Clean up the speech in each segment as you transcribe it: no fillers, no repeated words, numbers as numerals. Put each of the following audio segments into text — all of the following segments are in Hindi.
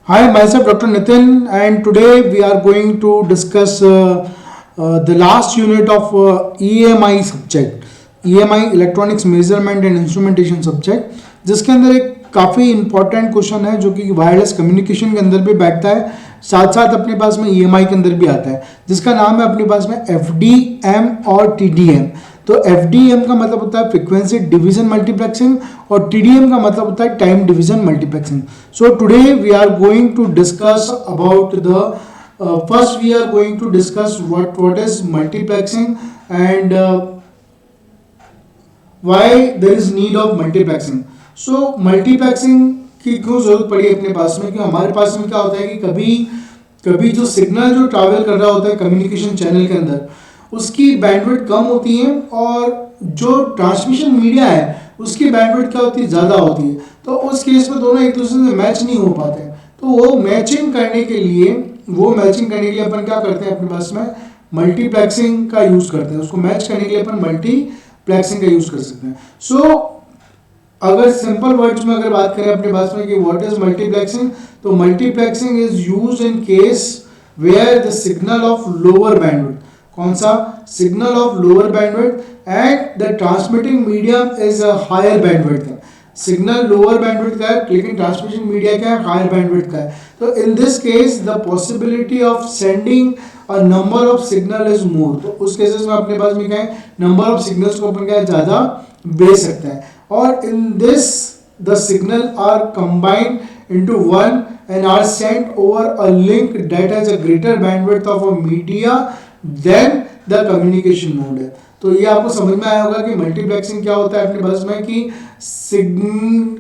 Hi, myself Dr. Nitin, and today we are going to discuss the last unit of EMI subject, EMI Electronics Measurement and Instrumentation subject, जिसके अंदर एक काफ़ी इंपॉर्टेंट क्वेश्चन है जो कि वायरलेस कम्युनिकेशन के अंदर भी बैठता है, साथ साथ अपने पास में EMI के अंदर भी आता है, जिसका नाम है अपने पास में FDM और TDM। तो FDM का मतलब होता है फ्रीक्वेंसी डिवीजन मल्टीप्लेक्सिंग और TDM का मतलब होता है time division multiplexing. So today we are going to discuss about the first we are going to discuss what is multiplexing and why there is need of multiplexing. So multiplexing की क्यों जरूरत पड़ी अपने पास में, कि हमारे पास में क्या होता है कि कभी कभी जो सिग्नल जो ट्रैवल कर रहा होता है कम्युनिकेशन चैनल के अंदर, उसकी बैंडविड्थ कम होती है और जो ट्रांसमिशन मीडिया है उसकी बैंडविड्थ क्या होती है, ज़्यादा होती है। तो उस केस में दोनों एक दूसरे से मैच नहीं हो पाते हैं। तो वो मैचिंग करने के लिए अपन क्या करते हैं, अपने पास में मल्टीप्लेक्सिंग का यूज़ करते हैं। उसको मैच करने के लिए अपन मल्टीप्लेक्सिंग का यूज़ कर सकते हैं। सो अगर सिंपल वर्ड्स में अगर बात करें अपने पास में कि व्हाट इज मल्टीप्लेक्सिंग, तो multiplexing is used in case where the signal of lower bandwidth, कौन सा, signal of lower bandwidth and the transmitting medium is a higher bandwidth है। सिग्नल लोअर बैंडविड्थ का है लेकिन ट्रांसमिशन मीडिया क्या है, हायर बैंडविड्थ का है। तो in this case the possibility of sending a number of signal is more. तो उस केसेस में अपने पास में क्या है, नंबर ऑफ सिग्नल्स को अपन क्या ज़्यादा भेज सकते हैं। और in this the signal are combined into one and are sent over a link that has a greater bandwidth of a media than the communication mode है। तो ये आपको समझ में आया होगा कि मल्टीप्लेक्सिंग क्या होता है अपने पास में, कि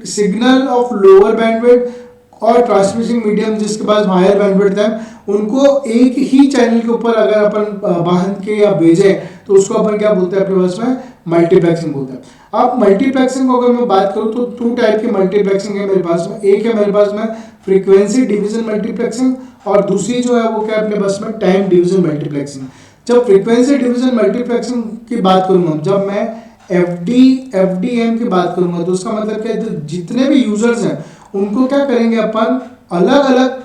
सिग्नल ऑफ लोअर बैंडविड्थ और ट्रांसमिशन मीडियम जिसके पास हायर बैंडविड्थ है उनको एक ही चैनल के ऊपर अगर अपन बांध के या भेजे तो उसको अपन क्या बोलते हैं अपने पास में, मल्टीप्लेक्सिंग बोलते हैं। अब मल्टीप्लेक्सिंग को अगर मैं बात करूं तो टू टाइप की मल्टीप्लेक्सिंग है मेरे पास में। एक है मेरे पास में फ्रीक्वेंसी डिवीजन मल्टीप्लेक्सिंग और दूसरी जो है वो क्या है अपने पास में, टाइम डिवीजन मल्टीप्लेक्सिंग। जब फ्रीक्वेंसी डिवीजन मल्टीप्लेक्सिंग की बात करूंगा, जब मैं FDM की बात करूंगा तो उसका मतलब क्या है, तो जितने भी यूजर्स हैं उनको क्या करेंगे अपन, अलग अलग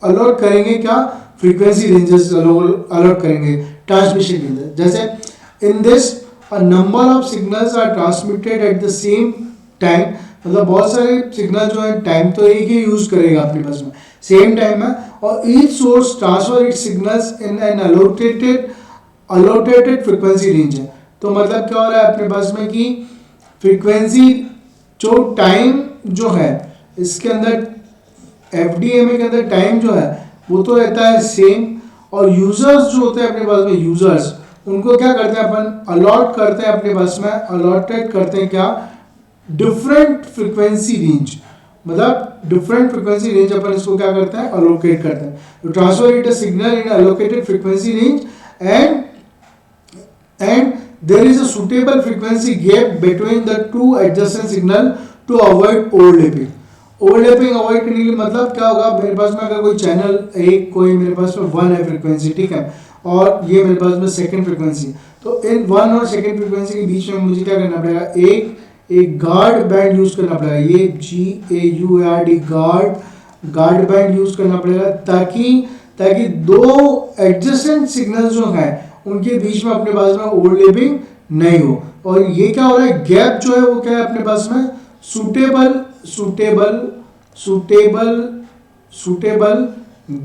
अलॉट करेंगे, क्या फ्रीक्वेंसी रेंजेस अलॉट करेंगे ट्रांसमिशन के अंदर। जैसे in this a number of signals are transmitted at the same time, मतलब बहुत सारे सिग्नल जो है टाइम तो एक ही यूज करेगा अपने पास में, सेम टाइम है, और each source transfer its signals in an allotted frequency range है। तो मतलब क्या हो रहा है अपने पास में कि फ्रीक्वेंसी जो टाइम जो है इसके अंदर FDMA के अंदर टाइम जो है वो तो रहता है सेम, और यूजर्स जो होते हैं अपने पास में, यूजर्स उनको क्या करते हैं अपन, अलॉट करते हैं अपने पास में, अलॉटेड करते हैं क्या, डिफरेंट फ्रीक्वेंसी रेंज, मतलब डिफरेंट फ्रीक्वेंसी रेंज अपन इसको क्या करते हैं, अलोकेट करते हैं। तो transfer it a signal in allocated frequency range and there is a suitable frequency gap between the two adjacent signal to avoid overlapping. Overlapping avoid करने के लिए मतलब क्या होगा, मेरे पास में अगर कोई चैनल एक कोई मेरे पास में 1 है फ्रीक्वेंसी, ठीक है, और ये मेरे पास में सेकंड फ्रीक्वेंसी, तो इन 1 और सेकंड फ्रीक्वेंसी के बीच में मुझे क्या करना पड़ेगा, एक गार्ड बैंड यूज करना पड़ेगा, ये GAUARD गार्ड बैंड यूज करना पड़ेगा, ताकि दो एडजेसेंट सिग्नल जो हैं उनके बीच में अपने पास में ओवरलैपिंग नहीं हो। और ये क्या हो रहा है, गैप जो है वो क्या है अपने पास में, सुटेबल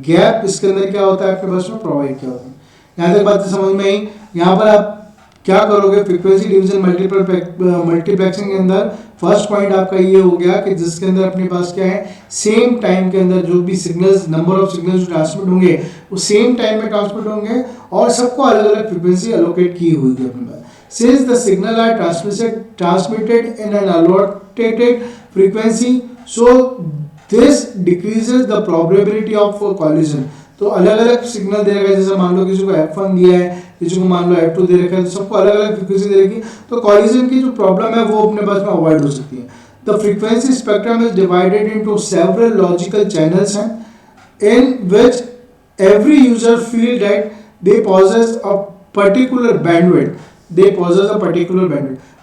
गैप इसके अंदर क्या होता है अपने पास में, प्रोवाइड किया होता है। यहाँ तक बात समझ में आई। यहाँ पर आप क्या करोगे, फ्रीक्वेंसी डिवीजन मल्टीप्लेक्सिंग के अंदर फर्स्ट पॉइंट आपका ये हो गया कि जिसके अंदर अपने पास क्या है, सेम टाइम के अंदर जो भी signals, number of signals transmit होंगे वो सेम टाइम में ट्रांसमिट होंगे और सबको अलग अलग फ्रीक्वेंसी एलोकेट की हुई है अपने पास। Since the signal are transmitted in an allotted frequency, so this decreases the probability of collision। तो अलग अलग सिग्नल दे रखा है, जैसे मान लो किसी को F1 दिया है, किसी को मान लो F2 दे रखा है, तो सबको अलग अलग फ्रीक्वेंसी दे रखी है, तो कॉलिजन की जो प्रॉब्लम है वो अपने पास में अवॉइड हो सकती है। The frequency spectrum is divided into several logical channels हैं in which every user feel that they possess a particular bandwidth,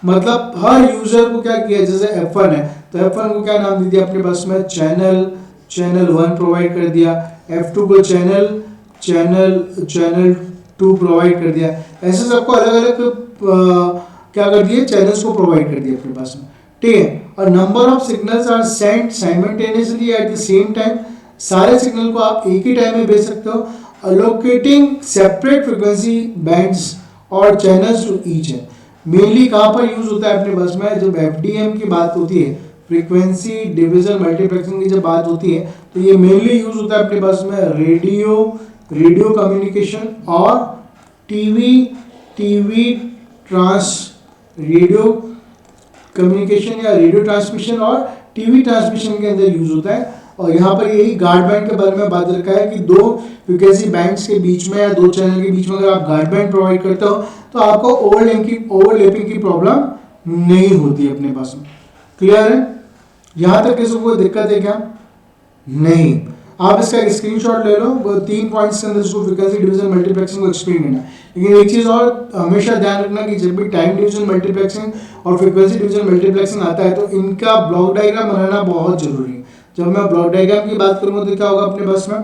मतलब हर यूजर को क्या किया, जैसे F1 है तो F1 को क्या नाम दे दिया अपने पास में, चैनल चैनल 1 प्रोवाइड कर दिया, F2 को चैनल चैनल चैनल 2 प्रोवाइड कर दिया। ऐसे सबको अलग अलग क्या कर दिए, चैनल्स को प्रोवाइड कर दिया अपने पास में, ठीक है। और number of signals are sent simultaneously at the same time, सारे सिग्नल को आप एक ही टाइम में भेज सकते हो। अलोकेटिंग सेपरेट फ्रीक्वेंसी बैंड्स और चैनल्स टू ईच है, मेनली कहाँ पर यूज होता है अपने पास में, जब एफडीएम की बात होती है, फ्रीक्वेंसी डिवीजन मल्टीप्लेक्सिंग की जब बात होती है, तो ये मेनली यूज होता है अपने पास में रेडियो कम्युनिकेशन और टीवी रेडियो कम्युनिकेशन या रेडियो ट्रांसमिशन और टीवी ट्रांसमिशन के अंदर यूज होता है। और यहाँ पर यही गार्ड बैंड के बारे में बात रखा है कि दो फ्रीक्वेंसी बैंड्स के बीच में या दो चैनल के बीच में अगर आप गार्ड बैंड प्रोवाइड करते हो तो आपको ओवरलैपिंग की प्रॉब्लम नहीं होती अपने पास में। क्लियर है? यहाँ तक किसी को कोई दिक्कत है क्या? नहीं। आप इसका एक स्क्रीनशॉट ले लो, 3 पॉइंट्स के अंदर इसको फ्रीक्वेंसी डिवीजन मल्टीप्लेक्सिंग को एक्सप्लेन करना। लेकिन एक चीज़ और हमेशा ध्यान रखना कि जब भी टाइम डिवीजन मल्टीप्लेक्सिंग और फ्रीक्वेंसी डिवीजन मल्टीप्लेक्सिंग आता है तो इनका ब्लॉक डायग्राम बनाना बहुत जरूरी है। जब मैं ब्लॉक डायग्राम की बात करूँगा तो क्या होगा अपने पास में,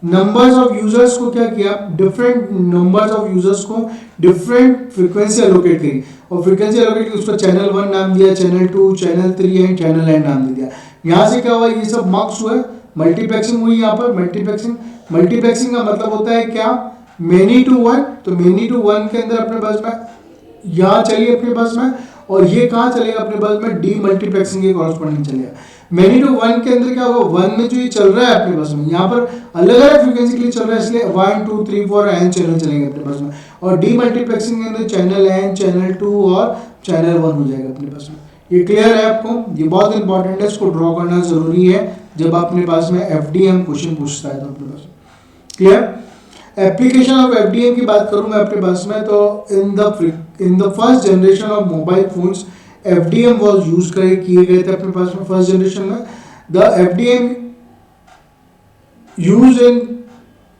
नंबर्स ऑफ यूजर्स को क्या किया, डिफरेंट नंबर्स ऑफ यूजर्स को डिफरेंट फ्रीक्वेंसी एलोकेट करी और फ्रीक्वेंसी एलोकेट की उसको चैनल 1 नाम दिया, channel 2, channel 3 and channel N नाम दे दिया। यहाँ से क्या हुआ, ये सब मार्क्स हुए, मल्टीप्लेक्सिंग हुई। यहाँ पर मल्टीप्लेक्सिंग का मतलब होता है क्या, मेनी टू वन। तो मेनी टू वन के अंदर अपने पास में यहाँ चलिए अपने पास में, और ये कहाँ चलेगा अपने पास में, डी मल्टीप्लेक्सिंग के कॉरस्पॉन्डिंग चलेगा। मेनी टू वन के अंदर क्या होगा, वन में जो ये चल रहा है अपने पास में, यहाँ पर अलग अलग फ्रीक्वेंसी के लिए चल रहा है, इसलिए 1 2 3 4 एन चैनल चलेंगे अपने पास में। और डी मल्टीप्लेक्सिंग के अंदर चैनल एन, चैनल 2 और चैनल 1 हो जाएगा अपने पास में। ये क्लियर है आपको? ये बहुत इंपॉर्टेंट है, इसको ड्रॉ करना जरूरी है जब अपने पास में एफडीएम क्वेश्चन पूछता है तो अपने पास। क्लियर? एप्लीकेशन ऑफ एफडीएम की बात करूं मैं अपने पास में, तो in the first generation of mobile phones FDM was use किए गए थे अपने पास में। फर्स्ट जनरेशन में the FDM use in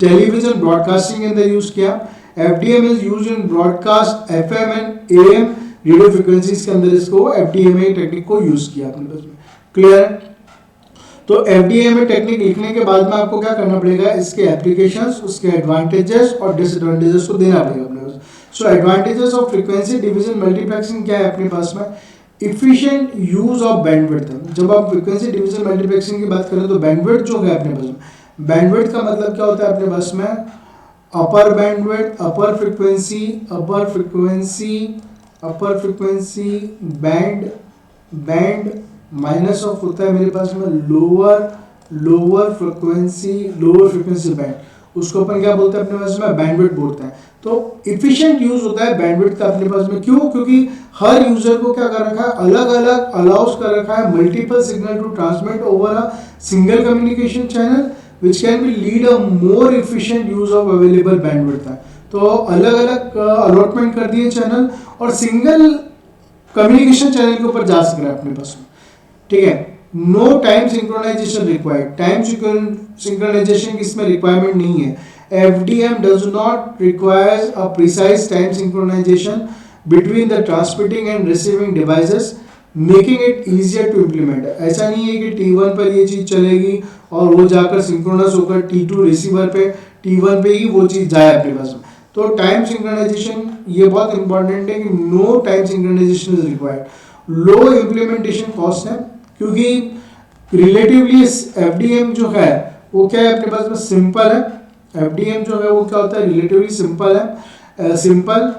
television broadcasting के अंदर यूज किया। FDM is use in broadcast FM and am radio frequencies के अंदर इसको एफडीएमए टेक्निक को यूज किया अपने पास में। क्लियर है? तो एफडीएमए टेक्निक लिखने के बाद में आपको क्या करना पड़ेगा, इसके एप्लीकेशंस, उसके एडवांटेजेस और डिसएडवांटेजेस को देना पड़ेगा अपने पास। So advantages of frequency division multiplexing क्या है अपने पास में, इफिशिएंट यूज ऑफ बैंडविड्थ। जब आप फ्रीक्वेंसी डिवीजन मल्टीप्लेक्सिंग की बात करें तो बैंडविड्थ जो है अपने पास में, बैंडविड्थ का मतलब क्या होता है अपने पास में, upper bandwidth, upper frequency band minus of होता है मेरे पास में लोअर फ्रीक्वेंसी बैंड, उसको अपन क्या बोलते हैं अपने पास में, बैंडविड्थ बोलते हैं। तो इफिशिएंट यूज होता है बैंडविड्थ का अपने पास में। क्यों? क्योंकि हर यूजर को क्या कर रखा है, अलग अलग अलाउस कर रखा है multiple signal to transmit over a single communication channel which can be lead a more efficient use of available bandwidth है। तो अलग अलग अलॉटमेंट कर दिए चैनल और सिंगल कम्युनिकेशन चैनल के ऊपर जा सक रहा है अपने पास में, ठीक है। No time synchronization required, time synchronization की इसमें रिक्वायरमेंट नहीं है। FDM does not requires a precise time synchronization between the transmitting and receiving devices, making it easier to implement. ऐसा नहीं है कि T1 पर ये चीज़ चलेगी और वो जाकर सिंक्रोनस होकर T2 रिसीवर पे, T1 पे ही वो चीज़ जाए अपने पास में। तो टाइम सिंक्रोनाइजेशन ये बहुत इंपॉर्टेंट है कि no time synchronization is required. Low implementation cost है क्योंकि रिलेटिवली एफडीएम जो है वो क्या है अपने पास में, सिंपल है। एफडीएम जो है वो क्या होता है, रिलेटिवली सिंपल है, सिंपल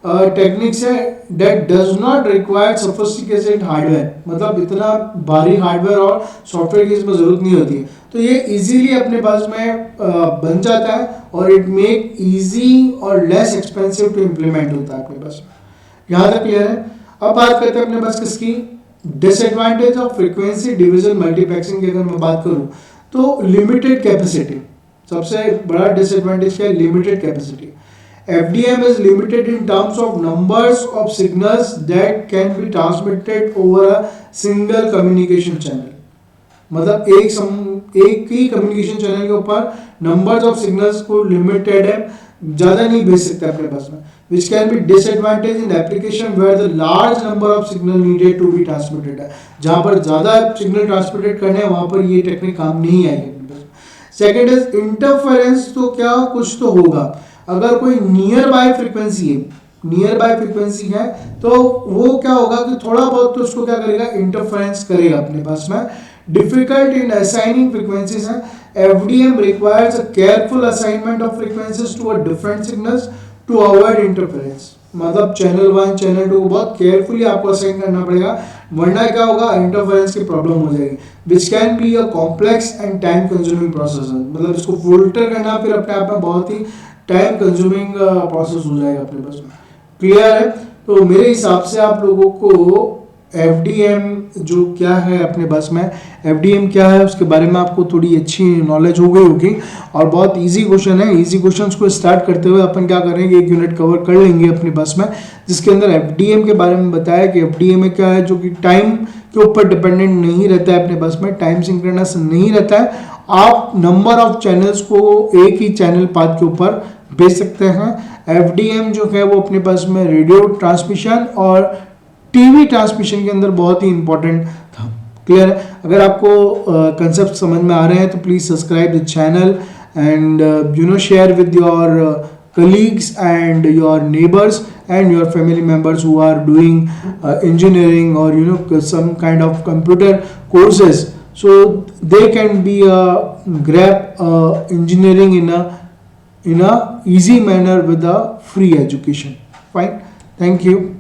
टेक्निक्स है that does not require sophisticated hardware, मतलब इतना भारी हार्डवेयर और सॉफ्टवेयर की इसमें जरूरत नहीं होती है। तो ये इजीली अपने पास में बन जाता है और इट मेक इजी और लेस एक्सपेंसिव टू इम्प्लीमेंट होता है अपने पास। यहाँ तक क्लियर है? अब बात करते हैं अपने पास किसकी, disadvantage of frequency division multiplexing की अगर मैं बात करूँ तो लिमिटेड कैपेसिटी, सबसे बड़ा डिसएडवांटेज क्या है, limited capacity. FDM is limited in terms of numbers of signals that can be transmitted over a single communication channel, मतलब एक ही कम्युनिकेशन चैनल के ऊपर नंबर्स ऑफ सिग्नल्स को लिमिटेड है, ज़्यादा नहीं भेज सकते अपने पास में। which can be disadvantage in application where the large number of signal needed to be transmitted है, जहाँ पर ज़्यादा सिग्नल ट्रांसमिटेड करने हैं वहाँ पर ये टेक्निक काम नहीं आएगी। सेकेंड इज इंटरफेरेंस, तो क्या कुछ तो होगा, अगर कोई नियर बाय फ्रिक्वेंसी है, नियर बाय फ्रिक्वेंसी है तो वो क्या होगा कि थोड़ा बहुत तो उसको क्या करेगा, इंटरफेरेंस करेगा अपने पास में। डिफिकल्ट इन असाइनिंग फ्रीक्वेंसीज है, FDM requires a careful assignment of frequencies to a different signals to avoid interference, मतलब चैनल 1 चैनल 2 बहुत केयरफुली आपको असाइन करना पड़ेगा, वरना क्या होगा, इंटरफेरेंस की प्रॉब्लम हो जाएगी, which can be a complex and time consuming process, मतलब इसको फिल्टर करना फिर अपने आप में बहुत ही टाइम कंज्यूमिंग प्रोसेस हो जाएगा अपने पास में। क्लियर है? तो मेरे हिसाब से आप लोगों को एफडीएम जो क्या है अपने बस में, एफडीएम क्या है उसके बारे में आपको थोड़ी अच्छी नॉलेज हो गई होगी, और बहुत इजी क्वेश्चन है। इजी क्वेश्चंस को स्टार्ट करते हुए अपन क्या करेंगे, एक यूनिट कवर कर लेंगे अपनी बस में, जिसके अंदर एफडीएम के बारे में बताया कि एफडीएम में क्या है, जो कि टाइम के ऊपर डिपेंडेंट नहीं रहता है अपने बस में, टाइम सिंक्रोनस नहीं रहता है, आप नंबर ऑफ चैनल्स को एक ही चैनल पाथ के ऊपर भेज सकते हैं। एफडीएम जो है वो अपने पास में रेडियो ट्रांसमिशन और टीवी ट्रांसमिशन के अंदर बहुत ही इंपॉर्टेंट था। क्लियर है? अगर आपको कंसेप्ट समझ में आ रहे हैं तो please subscribe the channel and share with your colleagues and your neighbors and your family members who are doing engineering or some kind of computer courses, so they can be grab engineering in a easy manner with a free education. Fine, thank you.